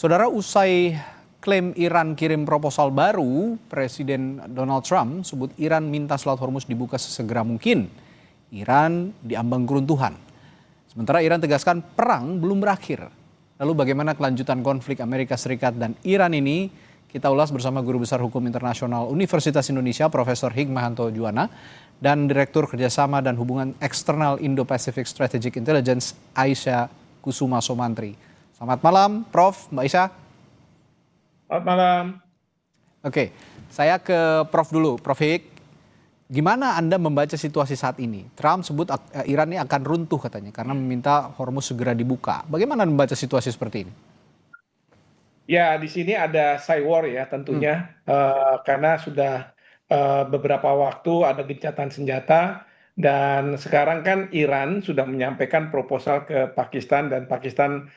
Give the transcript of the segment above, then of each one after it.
Saudara, usai klaim Iran kirim proposal baru, Presiden Donald Trump sebut Iran minta Selat Hormuz dibuka sesegera mungkin. Iran diambang keruntuhan. Sementara Iran tegaskan perang belum berakhir. Lalu bagaimana kelanjutan konflik Amerika Serikat dan Iran ini? Kita ulas bersama Guru Besar Hukum Internasional Universitas Indonesia, Profesor Hikmahanto Juwana, dan Direktur Kerjasama dan Hubungan Eksternal Indo-Pacific Strategic Intelligence, Aisyah Kusuma Somantri. Selamat malam, Prof. Mbak Aisyah. Selamat malam. Oke, saya ke Prof dulu. Prof Hik, gimana Anda membaca situasi saat ini? Trump sebut Iran ini akan runtuh katanya karena meminta Hormuz segera dibuka. Bagaimana membaca situasi seperti ini? Ya, di sini ada cyber war ya tentunya, karena sudah beberapa waktu ada gencatan senjata dan sekarang kan Iran sudah menyampaikan proposal ke Pakistan dan Pakistan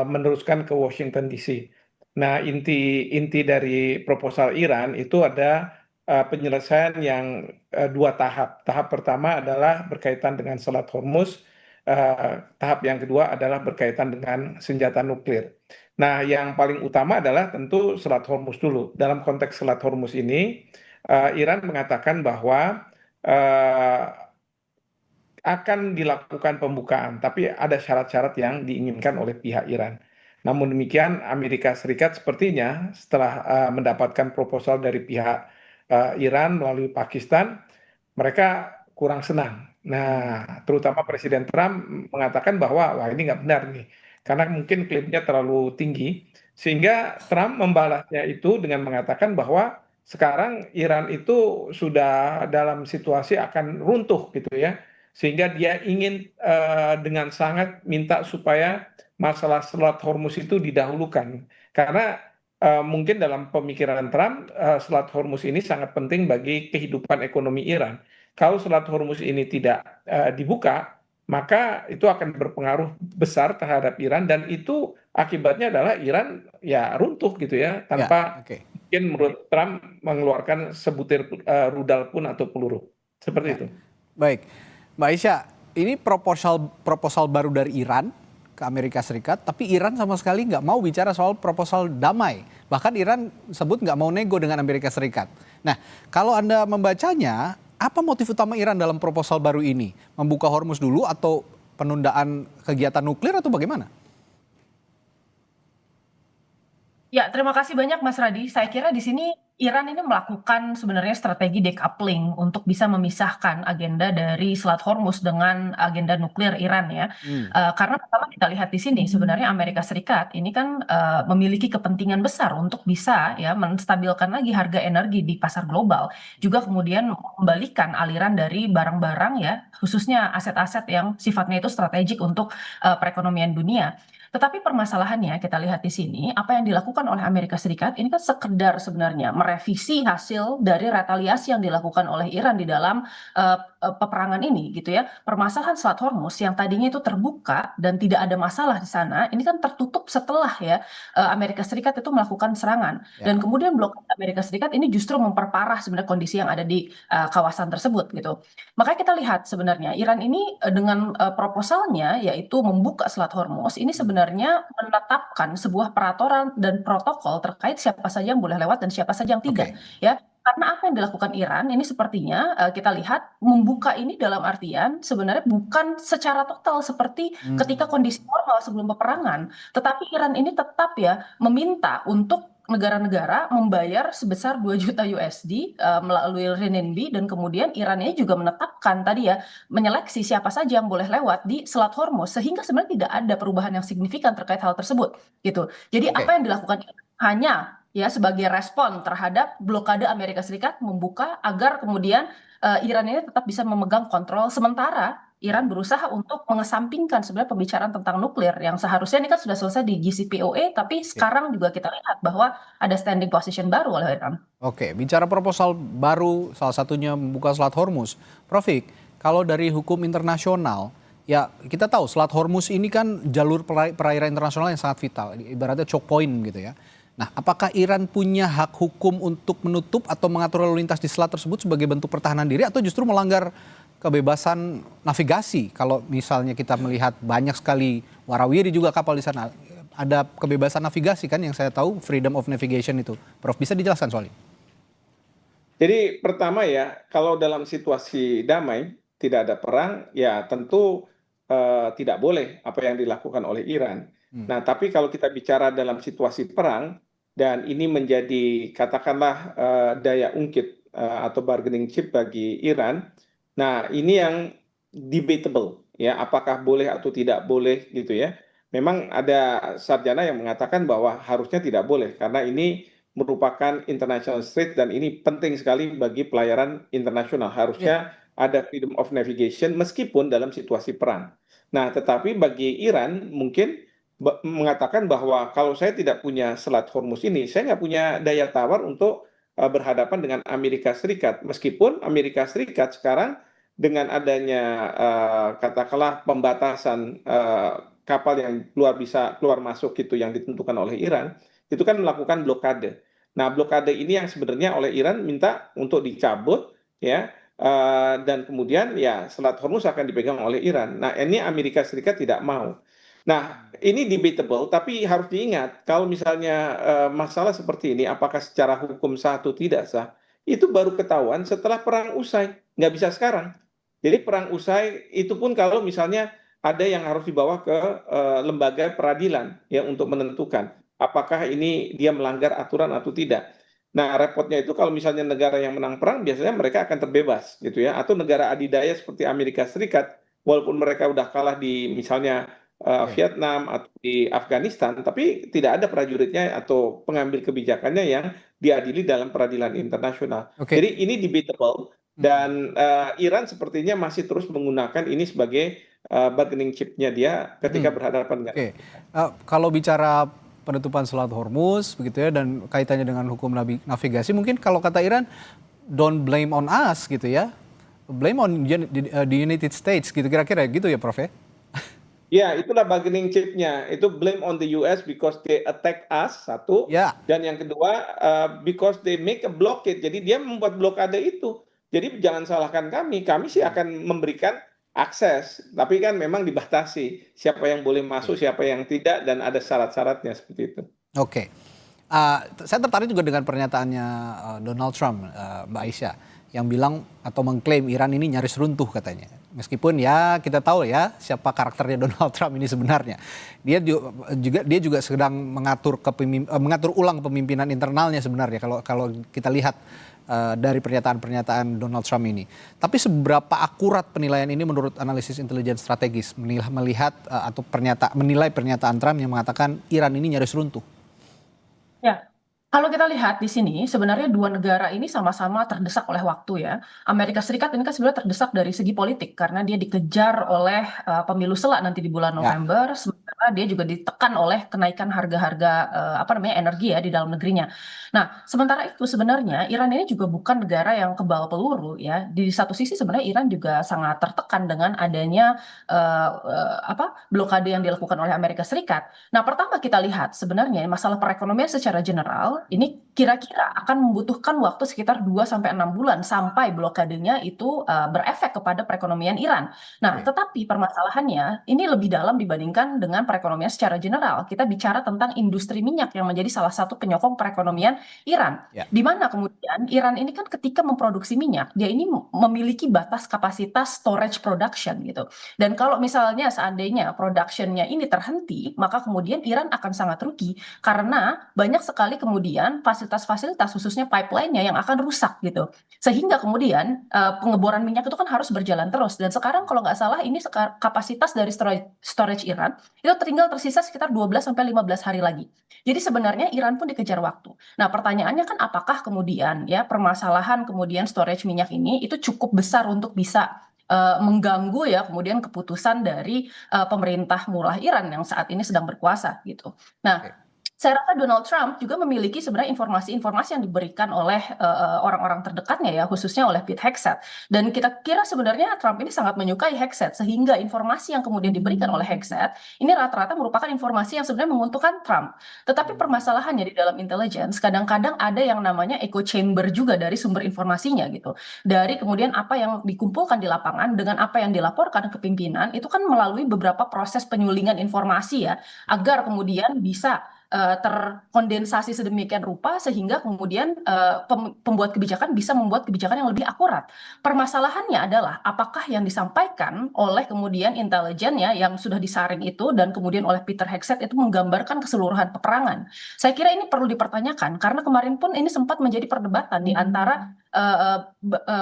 meneruskan ke Washington DC. Nah, inti dari proposal Iran itu ada penyelesaian yang dua tahap. Tahap pertama adalah berkaitan dengan Selat Hormuz. Tahap yang kedua adalah berkaitan dengan senjata nuklir. Nah, yang paling utama adalah tentu Selat Hormuz dulu. Dalam konteks Selat Hormuz ini, Iran mengatakan bahwa akan dilakukan pembukaan, tapi ada syarat-syarat yang diinginkan oleh pihak Iran. Namun demikian, Amerika Serikat sepertinya setelah mendapatkan proposal dari pihak Iran melalui Pakistan, mereka kurang senang. Nah, terutama Presiden Trump mengatakan bahwa wah ini nggak benar nih, karena mungkin klaimnya terlalu tinggi, sehingga Trump membalasnya itu dengan mengatakan bahwa sekarang Iran itu sudah dalam situasi akan runtuh gitu ya, sehingga dia ingin dengan sangat minta supaya masalah Selat Hormuz itu didahulukan, karena mungkin dalam pemikiran Trump Selat Hormuz ini sangat penting bagi kehidupan ekonomi Iran. Kalau Selat Hormuz ini tidak dibuka, maka itu akan berpengaruh besar terhadap Iran dan itu akibatnya adalah Iran ya runtuh gitu ya, tanpa mungkin menurut Trump mengeluarkan sebutir rudal pun atau peluru. Seperti itu. Baik. Mbak Aisyah, ini proposal baru dari Iran ke Amerika Serikat, tapi Iran sama sekali nggak mau bicara soal proposal damai. Bahkan Iran sebut nggak mau nego dengan Amerika Serikat. Nah, kalau Anda membacanya, apa motif utama Iran dalam proposal baru ini? Membuka Hormuz dulu atau penundaan kegiatan nuklir atau bagaimana? Ya, terima kasih banyak Mas Radi. Saya kira di sini Iran ini melakukan sebenarnya strategi decoupling untuk bisa memisahkan agenda dari Selat Hormuz dengan agenda nuklir Iran ya. Karena pertama kita lihat di sini sebenarnya Amerika Serikat ini kan memiliki kepentingan besar untuk bisa ya menstabilkan lagi harga energi di pasar global. Juga kemudian membalikan aliran dari barang-barang ya, khususnya aset-aset yang sifatnya itu strategik untuk perekonomian dunia. Tetapi permasalahannya kita lihat di sini, apa yang dilakukan oleh Amerika Serikat ini kan sekedar sebenarnya merevisi hasil dari retaliasi yang dilakukan oleh Iran di dalam peperangan ini gitu ya. Permasalahan Selat Hormuz yang tadinya itu terbuka dan tidak ada masalah di sana, ini kan tertutup setelah ya Amerika Serikat itu melakukan serangan. Dan kemudian blokade Amerika Serikat ini justru memperparah sebenarnya kondisi yang ada di kawasan tersebut gitu. Makanya kita lihat sebenarnya Iran ini dengan proposalnya yaitu membuka Selat Hormuz ini sebenarnya menetapkan sebuah peraturan dan protokol terkait siapa saja yang boleh lewat dan siapa saja yang tidak ya. Karena apa yang dilakukan Iran ini sepertinya kita lihat membuka ini dalam artian sebenarnya bukan secara total seperti ketika kondisi normal sebelum peperangan, tetapi Iran ini tetap ya meminta untuk negara-negara membayar sebesar 2 juta USD melalui renminbi, dan kemudian Iran ini juga menetapkan tadi ya menyeleksi siapa saja yang boleh lewat di Selat Hormuz, sehingga sebenarnya tidak ada perubahan yang signifikan terkait hal tersebut gitu. Jadi apa yang dilakukan hanya ya sebagai respon terhadap blokade Amerika Serikat membuka agar kemudian Iran ini tetap bisa memegang kontrol, sementara Iran berusaha untuk mengesampingkan sebenarnya pembicaraan tentang nuklir yang seharusnya ini kan sudah selesai di JCPOA, tapi sekarang juga kita lihat bahwa ada standing position baru oleh Iran. Oke, bicara proposal baru salah satunya membuka Selat Hormuz. Prof Hik, kalau dari hukum internasional, ya kita tahu Selat Hormuz ini kan jalur perairan internasional yang sangat vital, ibaratnya choke point gitu ya. Nah, apakah Iran punya hak hukum untuk menutup atau mengatur lalu lintas di selat tersebut sebagai bentuk pertahanan diri atau justru melanggar kebebasan navigasi? Kalau misalnya kita melihat banyak sekali warawiri juga kapal di sana, ada kebebasan navigasi kan yang saya tahu freedom of navigation itu. Prof bisa dijelaskan soal ini? Jadi pertama ya, kalau dalam situasi damai, tidak ada perang, ya tentu tidak boleh apa yang dilakukan oleh Iran. Nah, tapi kalau kita bicara dalam situasi perang, dan ini menjadi katakanlah daya ungkit atau bargaining chip bagi Iran, nah ini yang debatable, ya apakah boleh atau tidak boleh gitu ya. Memang ada sarjana yang mengatakan bahwa harusnya tidak boleh, karena ini merupakan international trade dan ini penting sekali bagi pelayaran internasional. Iya. Harusnya ada freedom of navigation meskipun dalam situasi perang. Nah, tetapi bagi Iran mungkin mengatakan bahwa kalau saya tidak punya Selat Hormuz ini, saya nggak punya daya tawar untuk berhadapan dengan Amerika Serikat. Meskipun Amerika Serikat sekarang dengan adanya katakanlah pembatasan kapal yang bisa keluar masuk gitu yang ditentukan oleh Iran, itu kan melakukan blokade. Nah, blokade ini yang sebenarnya oleh Iran minta untuk dicabut, ya, dan kemudian ya Selat Hormuz akan dipegang oleh Iran. Nah, ini Amerika Serikat tidak mau. Nah, ini debatable, tapi harus diingat kalau misalnya masalah seperti ini, apakah secara hukum sah atau tidak sah, itu baru ketahuan setelah perang usai, nggak bisa sekarang. Jadi perang usai itu pun kalau misalnya ada yang harus dibawa ke lembaga peradilan ya untuk menentukan apakah ini dia melanggar aturan atau tidak. Nah, repotnya itu kalau misalnya negara yang menang perang, biasanya mereka akan terbebas, gitu ya. Atau negara adidaya seperti Amerika Serikat, walaupun mereka udah kalah di misalnya Oke. Vietnam atau di Afghanistan, tapi tidak ada prajuritnya atau pengambil kebijakannya yang diadili dalam peradilan internasional. Oke. Jadi ini debatable, dan Iran sepertinya masih terus menggunakan ini sebagai bargaining chip-nya dia ketika berhadapan dengan. Oke. Kalau bicara penutupan Selat Hormuz begitu ya dan kaitannya dengan hukum navigasi, mungkin kalau kata Iran don't blame on us gitu ya, blame on the United States gitu, kira-kira gitu ya Prof ya? Ya, itulah bargaining chip-nya. Itu blame on the US because they attack us, satu. Ya. Dan yang kedua, because they make a blockade. Jadi dia membuat blokade itu. Jadi jangan salahkan kami. Kami sih akan memberikan akses. Tapi kan memang dibatasi. Siapa yang boleh masuk, siapa yang tidak. Dan ada syarat-syaratnya seperti itu. Oke. Saya tertarik juga dengan pernyataannya Donald Trump, Mbak Aisyah, yang bilang atau mengklaim Iran ini nyaris runtuh katanya. Meskipun ya kita tahu ya siapa karakternya Donald Trump ini sebenarnya. Dia juga sedang mengatur ulang kepemimpinan internalnya sebenarnya kalau kita lihat dari pernyataan-pernyataan Donald Trump ini. Tapi seberapa akurat penilaian ini menurut analisis intelijen strategis melihat atau menilai pernyataan Trump yang mengatakan Iran ini nyaris runtuh? Ya, kalau kita lihat di sini sebenarnya dua negara ini sama-sama terdesak oleh waktu ya. Amerika Serikat ini kan sebenarnya terdesak dari segi politik karena dia dikejar oleh pemilu sela nanti di bulan November, sementara dia juga ditekan oleh kenaikan harga-harga energi ya di dalam negerinya. Nah, sementara itu sebenarnya Iran ini juga bukan negara yang kebal peluru ya. Di satu sisi sebenarnya Iran juga sangat tertekan dengan adanya blokade yang dilakukan oleh Amerika Serikat. Nah, pertama kita lihat sebenarnya masalah perekonomian secara general ini kira-kira akan membutuhkan waktu sekitar 2 sampai 6 bulan sampai blokadenya itu berefek kepada perekonomian Iran. Nah, tetapi permasalahannya ini lebih dalam dibandingkan dengan perekonomian secara general. Kita bicara tentang industri minyak yang menjadi salah satu penyokong perekonomian Iran. Di mana kemudian Iran ini kan ketika memproduksi minyak, dia ini memiliki batas kapasitas storage production gitu. Dan kalau misalnya seandainya productionnya ini terhenti, maka kemudian Iran akan sangat rugi karena banyak sekali kemudian fasilitas-fasilitas khususnya pipeline-nya yang akan rusak gitu. Sehingga kemudian pengeboran minyak itu kan harus berjalan terus. Dan sekarang kalau nggak salah ini kapasitas dari storage Iran itu tinggal tersisa sekitar 12 sampai 15 hari lagi. Jadi sebenarnya Iran pun dikejar waktu. Nah, pertanyaannya kan apakah kemudian ya permasalahan kemudian storage minyak ini itu cukup besar untuk bisa mengganggu ya kemudian keputusan dari pemerintah Mullah Iran yang saat ini sedang berkuasa gitu. Nah, Saya rasa Donald Trump juga memiliki sebenarnya informasi-informasi yang diberikan oleh orang-orang terdekatnya ya, khususnya oleh Pete Hegseth. Dan kita kira sebenarnya Trump ini sangat menyukai Hegseth, sehingga informasi yang kemudian diberikan oleh Hegseth ini rata-rata merupakan informasi yang sebenarnya menguntungkan Trump. Tetapi permasalahannya di dalam intelligence, kadang-kadang ada yang namanya echo chamber juga dari sumber informasinya gitu. Dari kemudian apa yang dikumpulkan di lapangan dengan apa yang dilaporkan ke pimpinan, itu kan melalui beberapa proses penyulingan informasi ya, agar kemudian bisa terkondensasi sedemikian rupa sehingga kemudian pembuat kebijakan bisa membuat kebijakan yang lebih akurat. Permasalahannya adalah apakah yang disampaikan oleh kemudian intelijen ya yang sudah disaring itu dan kemudian oleh Peter Hegseth itu menggambarkan keseluruhan peperangan. Saya kira ini perlu dipertanyakan karena kemarin pun ini sempat menjadi perdebatan di antara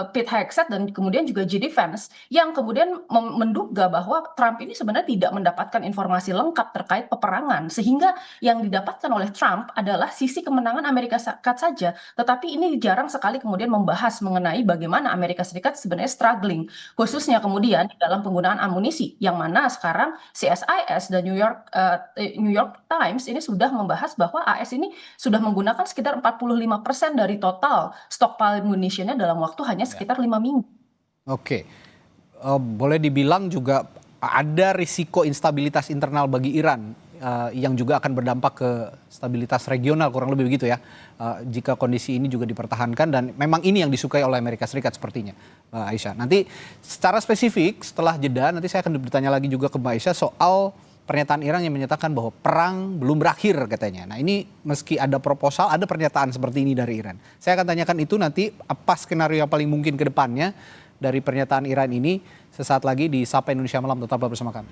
Pete Hegseth dan kemudian juga J.D. Vance yang kemudian menduga bahwa Trump ini sebenarnya tidak mendapatkan informasi lengkap terkait peperangan sehingga yang didapatkan oleh Trump adalah sisi kemenangan Amerika Serikat saja, tetapi ini jarang sekali kemudian membahas mengenai bagaimana Amerika Serikat sebenarnya struggling, khususnya kemudian di dalam penggunaan amunisi, yang mana sekarang CSIS dan New York Times ini sudah membahas bahwa AS ini sudah menggunakan sekitar 45% dari total stockpile munitionnya dalam waktu hanya sekitar 5 minggu. Oke, boleh dibilang juga ada risiko instabilitas internal bagi Iran yang juga akan berdampak ke stabilitas regional, kurang lebih begitu ya, jika kondisi ini juga dipertahankan, dan memang ini yang disukai oleh Amerika Serikat sepertinya, Mbak Aisyah. Nanti secara spesifik setelah jeda nanti saya akan bertanya lagi juga ke Mbak Aisyah soal pernyataan Iran yang menyatakan bahwa perang belum berakhir katanya. Nah ini meski ada proposal, ada pernyataan seperti ini dari Iran. Saya akan tanyakan itu nanti apa skenario yang paling mungkin ke depannya dari pernyataan Iran ini sesaat lagi di Sapa Indonesia Malam. Tetaplah bersama kami.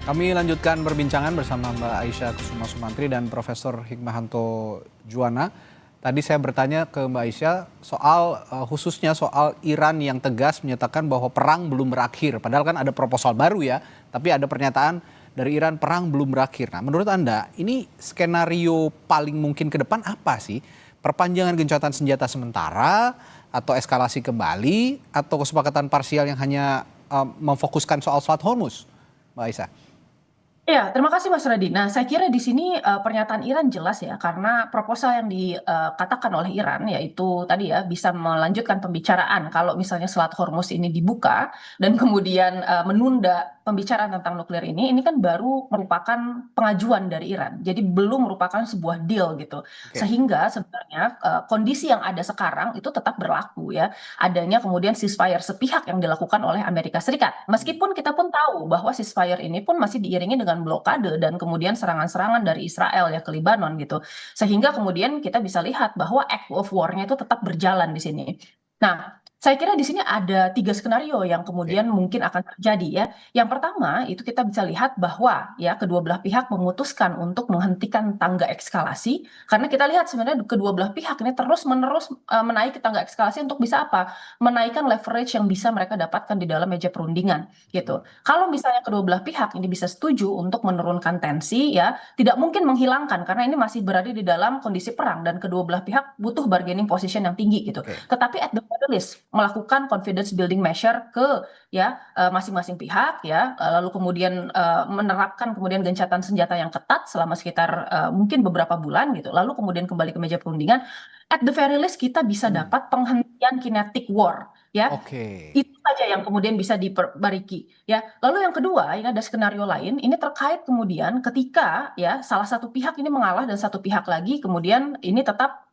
Kami lanjutkan perbincangan bersama Mbak Aisyah Kusuma Sumantri dan Profesor Hikmahanto Juwana. Tadi saya bertanya ke Mbak Aisyah soal khususnya soal Iran yang tegas menyatakan bahwa perang belum berakhir. Padahal kan ada proposal baru ya, tapi ada pernyataan dari Iran perang belum berakhir. Nah menurut Anda ini skenario paling mungkin ke depan apa sih? Perpanjangan gencatan senjata sementara atau eskalasi kembali atau kesepakatan parsial yang hanya memfokuskan soal Selat Hormuz, Mbak Aisyah? Ya, terima kasih Mas Radhi. Nah, saya kira di sini pernyataan Iran jelas ya, karena proposal yang dikatakan oleh Iran yaitu tadi ya bisa melanjutkan pembicaraan kalau misalnya Selat Hormuz ini dibuka dan kemudian menunda pembicaraan tentang nuklir ini kan baru merupakan pengajuan dari Iran. Jadi belum merupakan sebuah deal gitu. Sehingga sebenarnya kondisi yang ada sekarang itu tetap berlaku ya. Adanya kemudian ceasefire sepihak yang dilakukan oleh Amerika Serikat. Meskipun kita pun tahu bahwa ceasefire ini pun masih diiringi dengan blokade dan kemudian serangan-serangan dari Israel ya ke Lebanon gitu. Sehingga kemudian kita bisa lihat bahwa act of war-nya itu tetap berjalan di sini. Nah, saya kira di sini ada 3 skenario yang kemudian mungkin akan terjadi ya. Yang pertama itu kita bisa lihat bahwa ya kedua belah pihak memutuskan untuk menghentikan tangga eskalasi karena kita lihat sebenarnya kedua belah pihak ini terus-menerus menaiki tangga eskalasi untuk bisa apa? Menaikkan leverage yang bisa mereka dapatkan di dalam meja perundingan gitu. Kalau misalnya kedua belah pihak ini bisa setuju untuk menurunkan tensi ya, tidak mungkin menghilangkan karena ini masih berada di dalam kondisi perang dan kedua belah pihak butuh bargaining position yang tinggi gitu. Tetapi at the very least melakukan confidence building measure ke ya masing-masing pihak ya, lalu kemudian menerapkan kemudian gencatan senjata yang ketat selama sekitar mungkin beberapa bulan gitu, lalu kemudian kembali ke meja perundingan. At the very least kita bisa dapat penghentian kinetic war ya. Itu saja yang kemudian bisa diperbariki ya. Lalu yang kedua, ini ada skenario lain, ini terkait kemudian ketika ya salah satu pihak ini mengalah dan satu pihak lagi kemudian ini tetap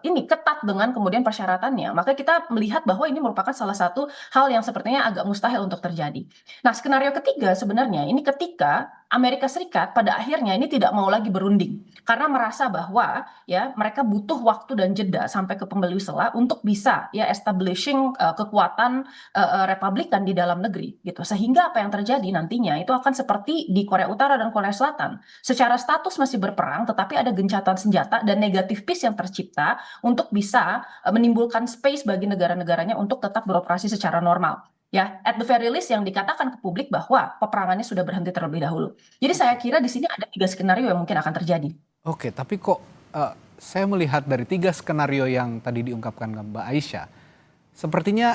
ini ketat dengan kemudian persyaratannya, maka kita melihat bahwa ini merupakan salah satu hal yang sepertinya agak mustahil untuk terjadi. Nah, skenario ketiga sebenarnya ini ketika Amerika Serikat pada akhirnya ini tidak mau lagi berunding karena merasa bahwa ya mereka butuh waktu dan jeda sampai ke pembeli sela untuk bisa ya establishing kekuatan Republikan di dalam negeri gitu. Sehingga apa yang terjadi nantinya itu akan seperti di Korea Utara dan Korea Selatan. Secara status masih berperang tetapi ada gencatan senjata dan negative peace yang tercipta untuk bisa menimbulkan space bagi negara-negaranya untuk tetap beroperasi secara normal. Ya, at the very least yang dikatakan ke publik bahwa peperangannya sudah berhenti terlebih dahulu. Jadi saya kira di sini ada 3 skenario yang mungkin akan terjadi. Oke, tapi kok saya melihat dari 3 skenario yang tadi diungkapkan Mbak Aisyah, sepertinya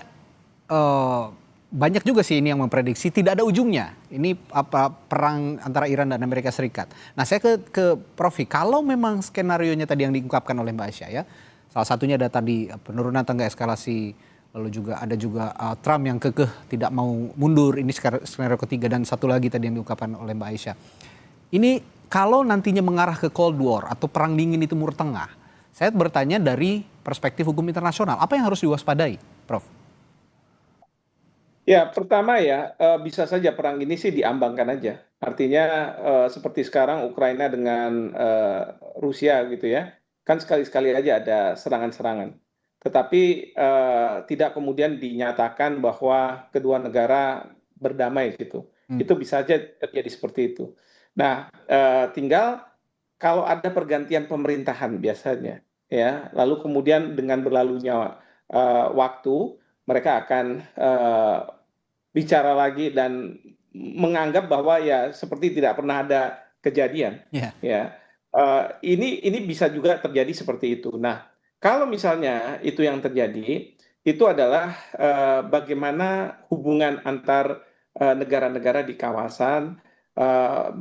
banyak juga sih ini yang memprediksi tidak ada ujungnya. Ini apa perang antara Iran dan Amerika Serikat. Nah, saya ke Prof. Kalau memang skenario-nya tadi yang diungkapkan oleh Mbak Asya ya, salah satunya ada tadi penurunan tangga eskalasi, lalu juga ada juga Trump yang kekeh tidak mau mundur. Ini skenario ketiga, dan satu lagi tadi yang diungkapkan oleh Mbak Aisyah. Ini kalau nantinya mengarah ke Cold War atau perang dingin di Timur Tengah, saya bertanya dari perspektif hukum internasional, apa yang harus diwaspadai, Prof? Ya, pertama ya, bisa saja perang ini sih diambangkan aja. Artinya, seperti sekarang Ukraina dengan, Rusia gitu ya, kan sekali-sekali aja ada serangan-serangan. Tetapi, tidak kemudian dinyatakan bahwa kedua negara berdamai gitu. Hmm. Itu bisa aja terjadi seperti itu. Nah, tinggal kalau ada pergantian pemerintahan biasanya ya, lalu kemudian dengan berlalunya, waktu, mereka akan, bicara lagi dan menganggap bahwa ya seperti tidak pernah ada kejadian, Ya. ya. Ini bisa juga terjadi seperti itu. Nah, kalau misalnya itu yang terjadi, itu adalah, bagaimana hubungan antar, negara-negara di kawasan,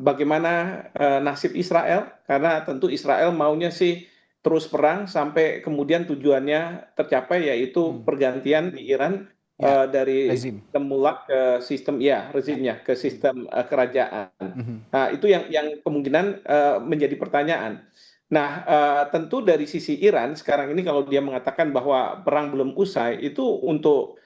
bagaimana, nasib Israel, karena tentu Israel maunya sih terus perang sampai kemudian tujuannya tercapai, yaitu pergantian di Iran, Ya, dari rezim. sistem mulak ke sistem ya rezimnya, ke sistem, kerajaan. Mhm. Nah, itu yang kemungkinan, menjadi pertanyaan. Nah, tentu dari sisi Iran sekarang ini kalau dia mengatakan bahwa perang belum usai, itu untuk,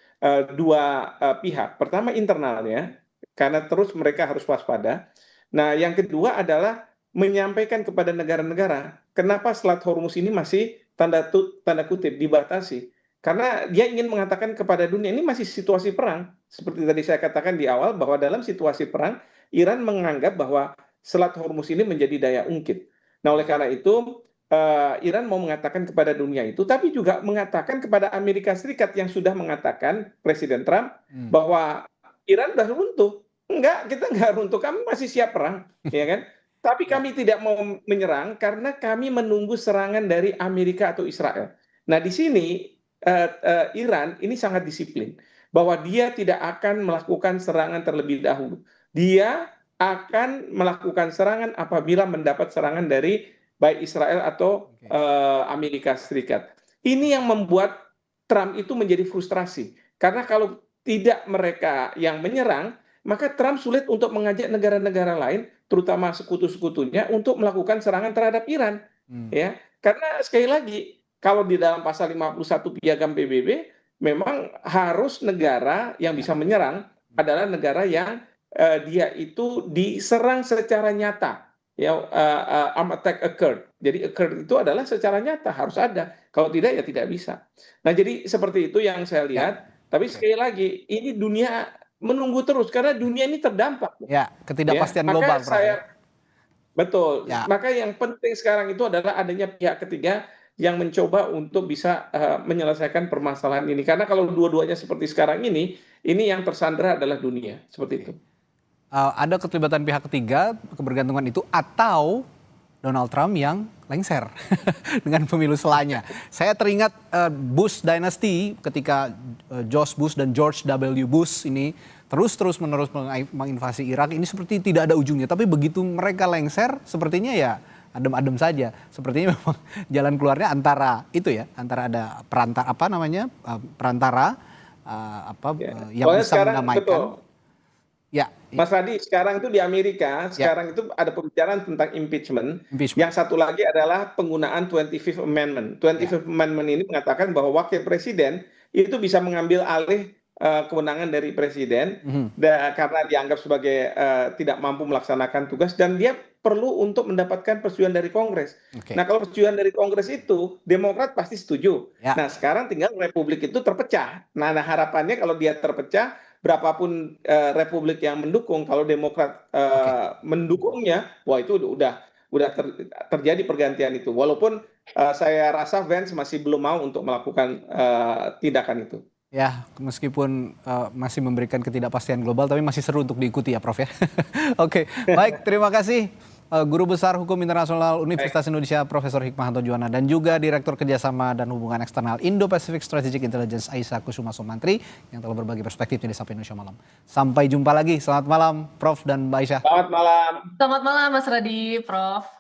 dua, pihak. Pertama internalnya, karena terus mereka harus waspada. Nah, yang kedua adalah menyampaikan kepada negara-negara, kenapa Selat Hormuz ini masih tanda kutip "dibatasi". Karena dia ingin mengatakan kepada dunia, ini masih situasi perang. Seperti tadi saya katakan di awal bahwa dalam situasi perang, Iran menganggap bahwa Selat Hormuz ini menjadi daya ungkit. Nah, oleh karena itu, Iran mau mengatakan kepada dunia itu, tapi juga mengatakan kepada Amerika Serikat yang sudah mengatakan, Presiden Trump, bahwa Iran sudah runtuh. Enggak, kita enggak runtuh, kami masih siap perang, ya kan? Tapi Ya. kami tidak mau menyerang karena kami menunggu serangan dari Amerika atau Israel. Nah, di sini Iran ini sangat disiplin bahwa dia tidak akan melakukan serangan terlebih dahulu. Dia akan melakukan serangan apabila mendapat serangan dari baik Israel atau Oke. Amerika Serikat. Ini yang membuat Trump itu menjadi frustrasi karena kalau tidak mereka yang menyerang, maka Trump sulit untuk mengajak negara-negara lain, terutama sekutu-sekutunya, untuk melakukan serangan terhadap Iran. Hmm. Ya, karena sekali lagi, kalau di dalam pasal 51 Piagam PBB, memang harus negara yang Ya. bisa menyerang adalah negara yang dia itu diserang secara nyata. Ya, armed attack occurred. Jadi occurred itu adalah secara nyata, harus ada. Kalau tidak ya tidak bisa. Nah, jadi seperti itu yang saya Ya. lihat. Tapi Oke. sekali lagi, ini dunia menunggu terus karena dunia ini terdampak. Ya, Ya, ketidakpastian global, maka Prof, ya. betul. Ya. Maka yang penting sekarang itu adalah adanya pihak ketiga yang mencoba untuk bisa menyelesaikan permasalahan ini. Karena kalau dua-duanya seperti sekarang ini yang tersandra adalah dunia, seperti Oke. itu. Ada keterlibatan pihak ketiga, kebergantungan itu, atau Donald Trump yang lengser dengan pemilu selanya. Saya teringat Bush Dynasty ketika George Bush dan George W. Bush ini terus-menerus menginvasi Irak. Ini seperti tidak ada ujungnya. Tapi begitu mereka lengser, sepertinya ya adem-adem saja. Sepertinya memang jalan keluarnya antara itu ya, antara ada perantara perantara yang Soalnya bisa sekarang mendamaikan. betul. Ya, Mas Radi, sekarang itu di Amerika, ya, sekarang itu ada pembicaraan tentang impeachment. impeachment. Yang satu lagi adalah penggunaan 25th Amendment. Ya. 25th Amendment ini mengatakan bahwa wakil presiden itu bisa mengambil alih kewenangan dari presiden karena dianggap sebagai tidak mampu melaksanakan tugas dan dia perlu untuk mendapatkan persetujuan dari Kongres. Oke. Nah, kalau persetujuan dari Kongres itu, Demokrat pasti setuju. Ya. Nah, sekarang tinggal Republik itu terpecah. Nah, harapannya kalau dia terpecah, berapapun Republik yang mendukung, kalau Demokrat mendukungnya, wah itu udah terjadi pergantian itu. Walaupun saya rasa Vance masih belum mau untuk melakukan tindakan itu. Ya, meskipun masih memberikan ketidakpastian global, tapi masih seru untuk diikuti ya, Prof ya. Oke, baik, terima kasih Guru Besar Hukum Internasional Universitas Indonesia Profesor Hikmahanto Juwana dan juga Direktur Kerjasama dan Hubungan Eksternal Indo-Pacific Strategic Intelligence Aisyah Kusuma Sumantri yang telah berbagi perspektifnya di Sapa Indonesia Malam. Sampai jumpa lagi. Selamat malam Prof dan Mbak Aisyah. Selamat malam. Selamat malam Mas Radi, Prof.